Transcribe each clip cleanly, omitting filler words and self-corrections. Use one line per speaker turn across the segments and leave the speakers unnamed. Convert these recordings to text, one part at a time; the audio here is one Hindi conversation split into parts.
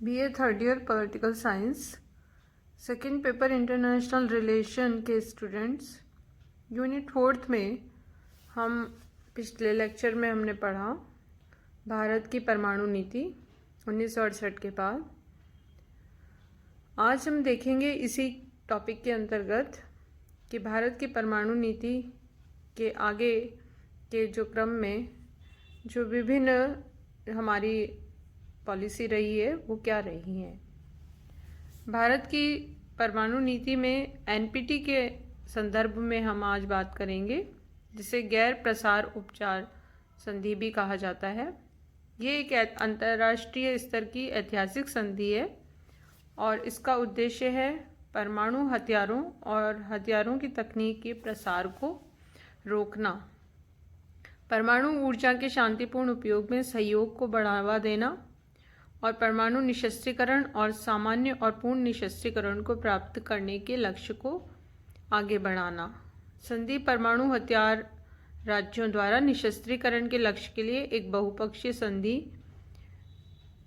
BA third year political science second paper international relation के स्टूडेंट्स, यूनिट फोर्थ में हम पिछले लेक्चर में हमने पढ़ा भारत की परमाणु नीति 1968 के बाद। आज हम देखेंगे इसी टॉपिक के अंतर्गत कि भारत की परमाणु नीति के आगे के जो क्रम में जो विभिन्न हमारी पॉलिसी रही है वो क्या रही है। भारत की परमाणु नीति में एनपीटी के संदर्भ में हम आज बात करेंगे, जिसे गैर प्रसार उपचार संधि भी कहा जाता है। ये एक अंतर्राष्ट्रीय स्तर की ऐतिहासिक संधि है और इसका उद्देश्य है परमाणु हथियारों और हथियारों की तकनीक के प्रसार को रोकना, परमाणु ऊर्जा के शांतिपूर्ण उपयोग में सहयोग को बढ़ावा देना और परमाणु निशस्त्रीकरण और सामान्य और पूर्ण निशस्त्रीकरण को प्राप्त करने के लक्ष्य को आगे बढ़ाना। संधि परमाणु हथियार राज्यों द्वारा निशस्त्रीकरण के लक्ष्य के लिए एक बहुपक्षीय संधि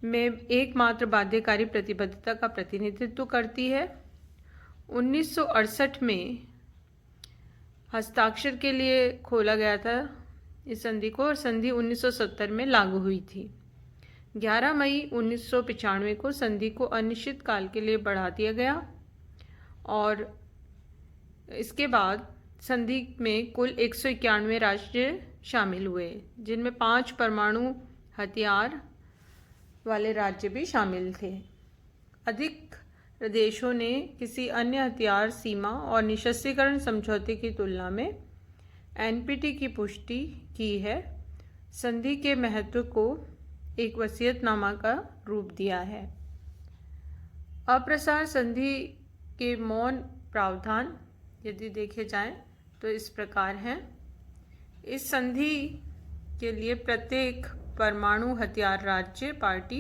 में एकमात्र बाध्यकारी प्रतिबद्धता का प्रतिनिधित्व करती है। 1968 में हस्ताक्षर के लिए खोला गया था इस संधि को और संधि 1970 में लागू हुई थी। 11 मई 1995 को संधि को अनिश्चित काल के लिए बढ़ा दिया गया और इसके बाद संधि में कुल 191 राज्य शामिल हुए, जिनमें 5 परमाणु हथियार वाले राज्य भी शामिल थे। अधिक देशों ने किसी अन्य हथियार सीमा और निशस्त्रीकरण समझौते की तुलना में एनपीटी की पुष्टि की है। संधि के महत्व को एक वसीयतनामा का रूप दिया है। अप्रसार संधि के मौन प्रावधान यदि देखे जाएं तो इस प्रकार हैं। इस संधि के लिए प्रत्येक परमाणु हथियार राज्य पार्टी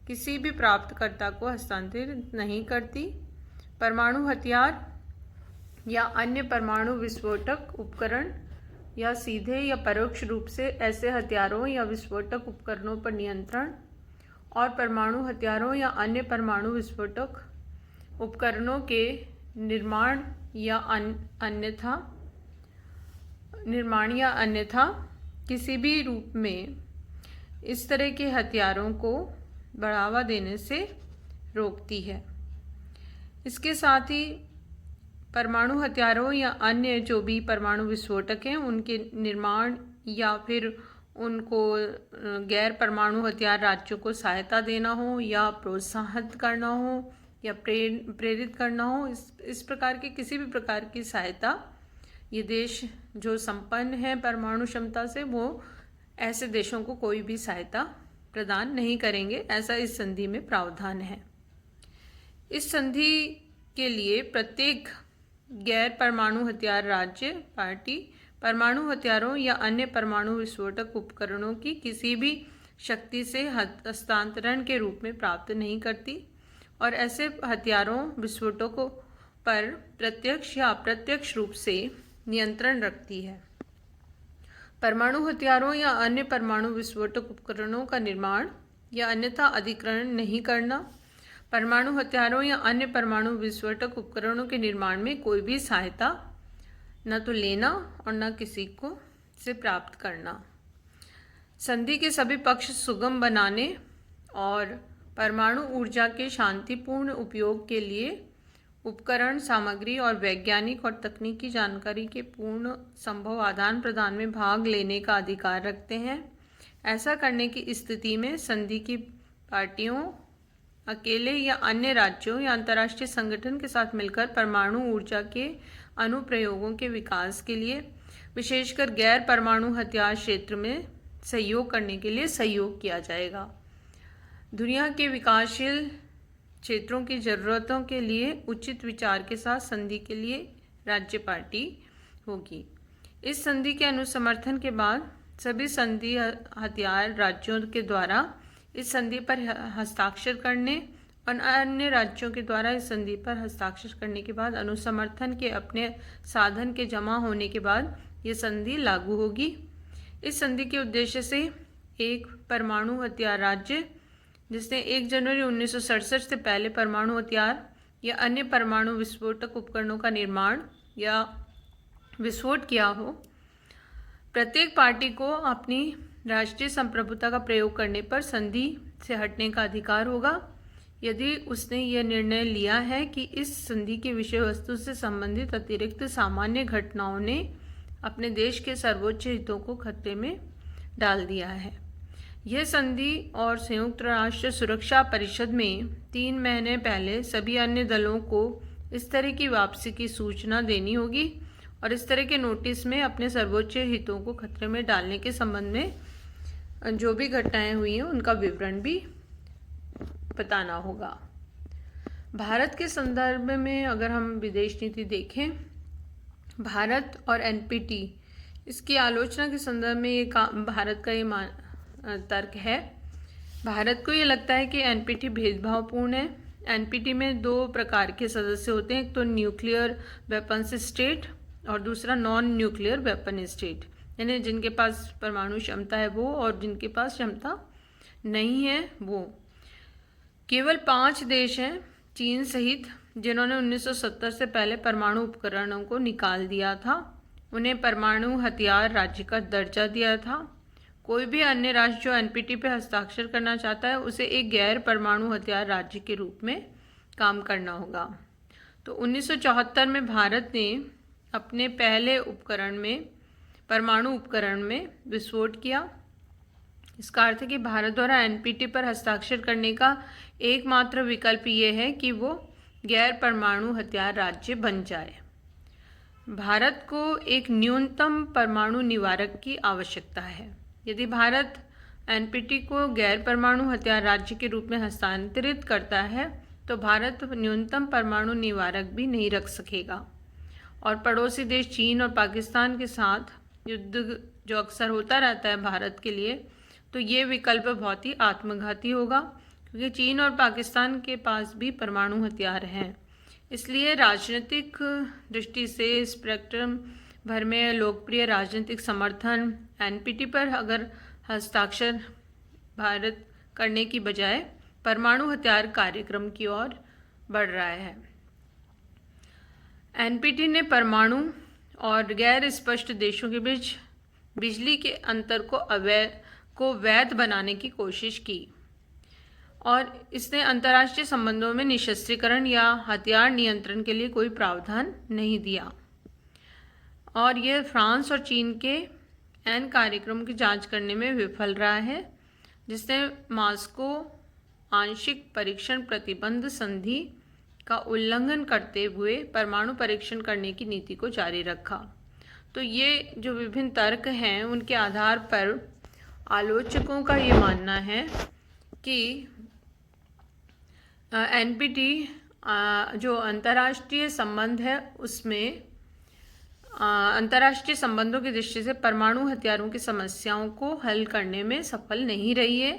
किसी भी प्राप्तकर्ता को हस्तांतरित नहीं करती। परमाणु हथियार या अन्य परमाणु विस्फोटक उपकरण या सीधे या परोक्ष रूप से ऐसे हथियारों या विस्फोटक उपकरणों पर नियंत्रण और परमाणु हथियारों या अन्य परमाणु विस्फोटक उपकरणों के निर्माण या अन्यथा किसी भी रूप में इस तरह के हथियारों को बढ़ावा देने से रोकती है। इसके साथ ही परमाणु हथियारों या अन्य जो भी परमाणु विस्फोटक हैं उनके निर्माण या फिर उनको गैर परमाणु हथियार राज्यों को सहायता देना हो या प्रोत्साहित करना हो या प्रेरित करना हो, इस प्रकार की किसी भी प्रकार की सहायता ये देश जो संपन्न है परमाणु क्षमता से वो ऐसे देशों को कोई भी सहायता प्रदान नहीं करेंगे, ऐसा इस संधि में प्रावधान है। इस संधि के लिए प्रत्येक गैर परमाणु हथियार राज्य पार्टी परमाणु हथियारों या अन्य परमाणु विस्फोटक उपकरणों की किसी भी शक्ति से हस्तांतरण के रूप में प्राप्त नहीं करती और ऐसे हथियारों विस्फोटकों पर प्रत्यक्ष या अप्रत्यक्ष रूप से नियंत्रण रखती है। परमाणु हथियारों या अन्य परमाणु विस्फोटक उपकरणों का निर्माण या अन्यथा अधिग्रहण नहीं करना, परमाणु हथियारों या अन्य परमाणु विस्फोटक उपकरणों के निर्माण में कोई भी सहायता न तो लेना और न किसी को से प्राप्त करना। संधि के सभी पक्ष सुगम बनाने और परमाणु ऊर्जा के शांतिपूर्ण उपयोग के लिए उपकरण सामग्री और वैज्ञानिक और तकनीकी जानकारी के पूर्ण संभव आदान प्रदान में भाग लेने का अधिकार रखते हैं। ऐसा करने की स्थिति में संधि की पार्टियों अकेले या अन्य राज्यों या अंतर्राष्ट्रीय संगठन के साथ मिलकर परमाणु ऊर्जा के अनुप्रयोगों के विकास के लिए, विशेषकर गैर परमाणु हथियार क्षेत्र में सहयोग करने के लिए सहयोग किया जाएगा। दुनिया के विकासशील क्षेत्रों की ज़रूरतों के लिए उचित विचार के साथ संधि के लिए राज्य पार्टी होगी। इस संधि के अनुसमर्थन के बाद सभी संधि हथियार राज्यों के द्वारा इस संधि पर हस्ताक्षर करने और अन्य राज्यों के द्वारा इस संधि पर हस्ताक्षर करने के बाद अनुसमर्थन के अपने साधन के जमा होने के बाद ये संधि लागू होगी। इस संधि के उद्देश्य से एक परमाणु हथियार राज्य जिसने 1 जनवरी 1967 से पहले परमाणु हथियार या अन्य परमाणु विस्फोटक उपकरणों का निर्माण या विस्फोट किया हो, प्रत्येक पार्टी को अपनी राष्ट्रीय संप्रभुता का प्रयोग करने पर संधि से हटने का अधिकार होगा यदि उसने यह निर्णय लिया है कि इस संधि की विषय वस्तु से संबंधित अतिरिक्त सामान्य घटनाओं ने अपने देश के सर्वोच्च हितों को खतरे में डाल दिया है। यह संधि और संयुक्त राष्ट्र सुरक्षा परिषद में 3 महीने पहले सभी अन्य दलों को इस तरह की वापसी की सूचना देनी होगी और इस तरह के नोटिस में अपने सर्वोच्च हितों को खतरे में डालने के संबंध में जो भी घटनाएं हुई हैं उनका विवरण भी बताना होगा। भारत के संदर्भ में अगर हम विदेश नीति देखें, भारत और एनपीटी, इसकी आलोचना के संदर्भ में ये भारत का ये तर्क है। भारत को ये लगता है कि एनपीटी भेदभावपूर्ण है। एनपीटी में 2 प्रकार के सदस्य होते हैं, एक तो न्यूक्लियर वेपन्स स्टेट और दूसरा नॉन न्यूक्लियर वेपन स्टेट, यानी जिनके पास परमाणु क्षमता है वो और जिनके पास क्षमता नहीं है वो। केवल 5 देश हैं चीन सहित जिन्होंने 1970 से पहले परमाणु उपकरणों को निकाल दिया था, उन्हें परमाणु हथियार राज्य का दर्जा दिया था। कोई भी अन्य राष्ट्र जो एनपीटी पर हस्ताक्षर करना चाहता है उसे एक गैर परमाणु हथियार राज्य के रूप में काम करना होगा। तो 1974 में भारत ने अपने पहले परमाणु उपकरण में विस्फोट किया। इसका अर्थ है कि भारत द्वारा एनपीटी पर हस्ताक्षर करने का एकमात्र विकल्प ये है कि वो गैर परमाणु हथियार राज्य बन जाए। भारत को एक न्यूनतम परमाणु निवारक की आवश्यकता है। यदि भारत एनपीटी को गैर परमाणु हथियार राज्य के रूप में हस्तांतरित करता है तो भारत न्यूनतम परमाणु निवारक भी नहीं रख सकेगा और पड़ोसी देश चीन और पाकिस्तान के साथ युद्ध जो अक्सर होता रहता है भारत के लिए, तो ये विकल्प बहुत ही आत्मघाती होगा क्योंकि चीन और पाकिस्तान के पास भी परमाणु हथियार हैं। इसलिए राजनीतिक दृष्टि से स्पेक्ट्रम भर में लोकप्रिय राजनीतिक समर्थन एनपीटी पर अगर हस्ताक्षर भारत करने की बजाय परमाणु हथियार कार्यक्रम की ओर बढ़ रहा है। एनपीटी ने परमाणु और गैर स्पष्ट देशों के बीच बिजली के अंतर को वैध बनाने की कोशिश की और इसने अंतर्राष्ट्रीय संबंधों में निशस्त्रीकरण या हथियार नियंत्रण के लिए कोई प्रावधान नहीं दिया और यह फ्रांस और चीन के एन कार्यक्रम की जांच करने में विफल रहा है, जिसने मॉस्को आंशिक परीक्षण प्रतिबंध संधि का उल्लंघन करते हुए परमाणु परीक्षण करने की नीति को जारी रखा। तो ये जो विभिन्न तर्क हैं उनके आधार पर आलोचकों का ये मानना है कि एनपीटी जो अंतर्राष्ट्रीय संबंध है उसमें अंतर्राष्ट्रीय संबंधों की दृष्टि से परमाणु हथियारों की समस्याओं को हल करने में सफल नहीं रही है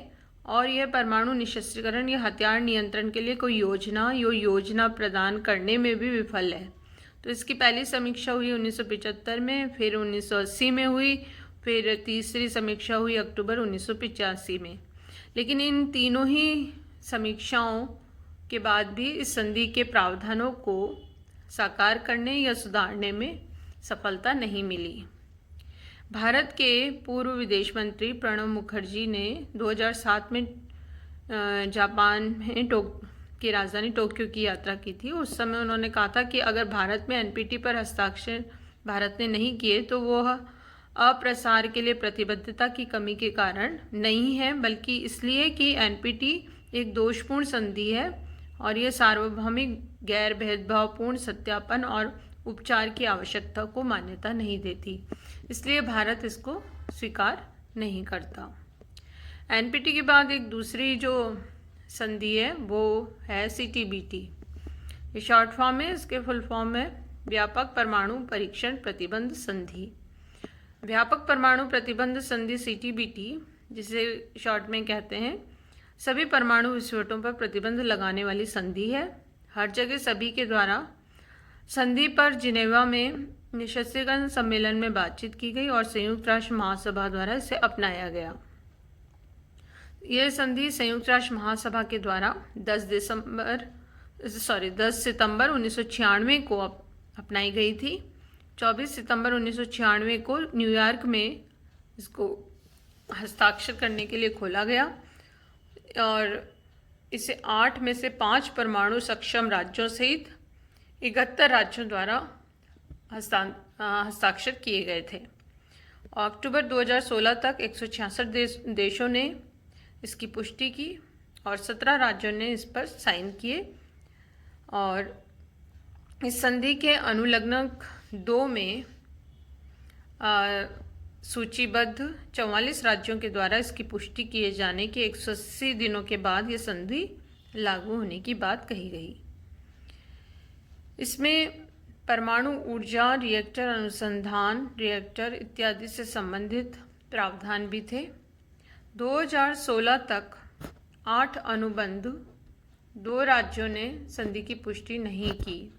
और यह परमाणु निशस्त्रीकरण या हथियार नियंत्रण के लिए कोई योजना प्रदान करने में भी विफल है। तो इसकी पहली समीक्षा हुई 1975 में, फिर 1980 में हुई, फिर तीसरी समीक्षा हुई अक्टूबर 1985 में। लेकिन इन तीनों ही समीक्षाओं के बाद भी इस संधि के प्रावधानों को साकार करने या सुधारने में सफलता नहीं मिली। भारत के पूर्व विदेश मंत्री प्रणब मुखर्जी ने 2007 में जापान में की राजधानी टोक्यो की यात्रा की थी। उस समय उन्होंने कहा था कि अगर भारत में एनपीटी पर हस्ताक्षर भारत ने नहीं किए तो वह अप्रसार के लिए प्रतिबद्धता की कमी के कारण नहीं है, बल्कि इसलिए कि एनपीटी एक दोषपूर्ण संधि है और यह सार्वभौमिक गैर भेदभावपूर्ण सत्यापन और उपचार की आवश्यकता को मान्यता नहीं देती, इसलिए भारत इसको स्वीकार नहीं करता। एनपीटी के बाद एक दूसरी जो संधि है वो है सीटीबीटी। ये शॉर्ट फॉर्म है, इसके फुल फॉर्म है व्यापक परमाणु परीक्षण प्रतिबंध संधि। व्यापक परमाणु प्रतिबंध संधि सीटीबीटी, जिसे शॉर्ट में कहते हैं, सभी परमाणु विस्फोटों पर प्रतिबंध लगाने वाली संधि है। हर जगह सभी के द्वारा संधि पर जिनेवा में निशस्त्रीकरण सम्मेलन में बातचीत की गई और संयुक्त राष्ट्र महासभा द्वारा इसे अपनाया गया। यह संधि संयुक्त राष्ट्र महासभा के द्वारा 10 सितंबर 1996 को अपनाई गई थी। 24 सितंबर 1996 को न्यूयॉर्क में इसको हस्ताक्षर करने के लिए खोला गया और इसे 8 में से 5 परमाणु सक्षम राज्यों सहित 71 राज्यों द्वारा हस्ताक्षर किए गए थे। अक्टूबर 2016 तक 166 देशों ने इसकी पुष्टि की और 17 राज्यों ने इस पर साइन किए और इस संधि के अनुलग्नक 2 में सूचीबद्ध 44 राज्यों के द्वारा इसकी पुष्टि किए जाने के 180 दिनों के बाद यह संधि लागू होने की बात कही गई। इसमें परमाणु ऊर्जा, रिएक्टर अनुसंधान, रिएक्टर इत्यादि से संबंधित प्रावधान भी थे। 2016 तक 8 अनुबंध 2 राज्यों ने संधि की पुष्टि नहीं की।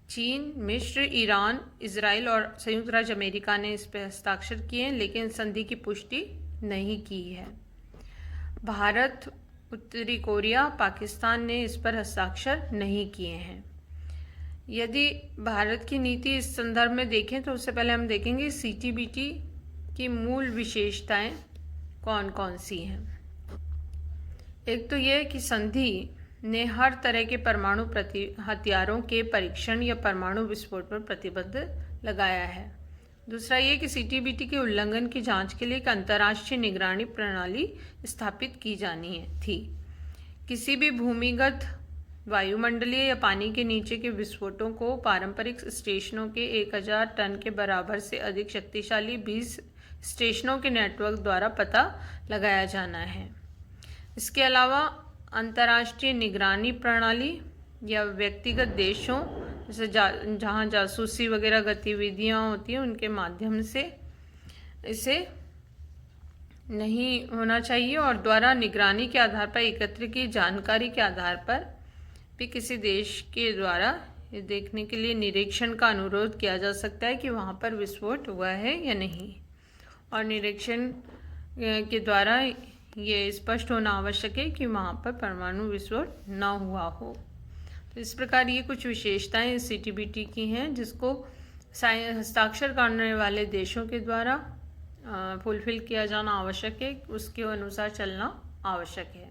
चीन, मिस्र, ईरान, इजराइल और संयुक्त राज्य अमेरिका ने इस पर हस्ताक्षर किए लेकिन संधि की पुष्टि नहीं की है। भारत, उत्तरी कोरिया, पाकिस्तान ने इस पर हस्ताक्षर नहीं किए हैं। यदि भारत की नीति इस संदर्भ में देखें तो उससे पहले हम देखेंगे CTBT की मूल विशेषताएं कौन कौन सी हैं। एक तो यह कि संधि ने हर तरह के परमाणु हथियारों के परीक्षण या परमाणु विस्फोट पर प्रतिबंध लगाया है। दूसरा ये कि CTBT के उल्लंघन की जांच के लिए एक अंतर्राष्ट्रीय निगरानी प्रणाली स्थापित की जानी थी। किसी भी भूमिगत, वायुमंडलीय या पानी के नीचे के विस्फोटों को पारंपरिक स्टेशनों के 1000 टन के बराबर से अधिक शक्तिशाली 20 स्टेशनों के नेटवर्क द्वारा पता लगाया जाना है। इसके अलावा अंतर्राष्ट्रीय निगरानी प्रणाली या व्यक्तिगत देशों जैसे जहाँ जासूसी वगैरह गतिविधियाँ होती हैं उनके माध्यम से इसे नहीं होना चाहिए और द्वारा निगरानी के आधार पर एकत्र की जानकारी के आधार पर भी किसी देश के द्वारा ये देखने के लिए निरीक्षण का अनुरोध किया जा सकता है कि वहाँ पर विस्फोट हुआ है या नहीं और निरीक्षण के द्वारा ये स्पष्ट होना आवश्यक है कि वहाँ पर परमाणु विस्फोट न हुआ हो। तो इस प्रकार ये कुछ विशेषताएं इस CTBT की हैं जिसको हस्ताक्षर करने वाले देशों के द्वारा फुलफिल किया जाना आवश्यक है, उसके अनुसार चलना आवश्यक है।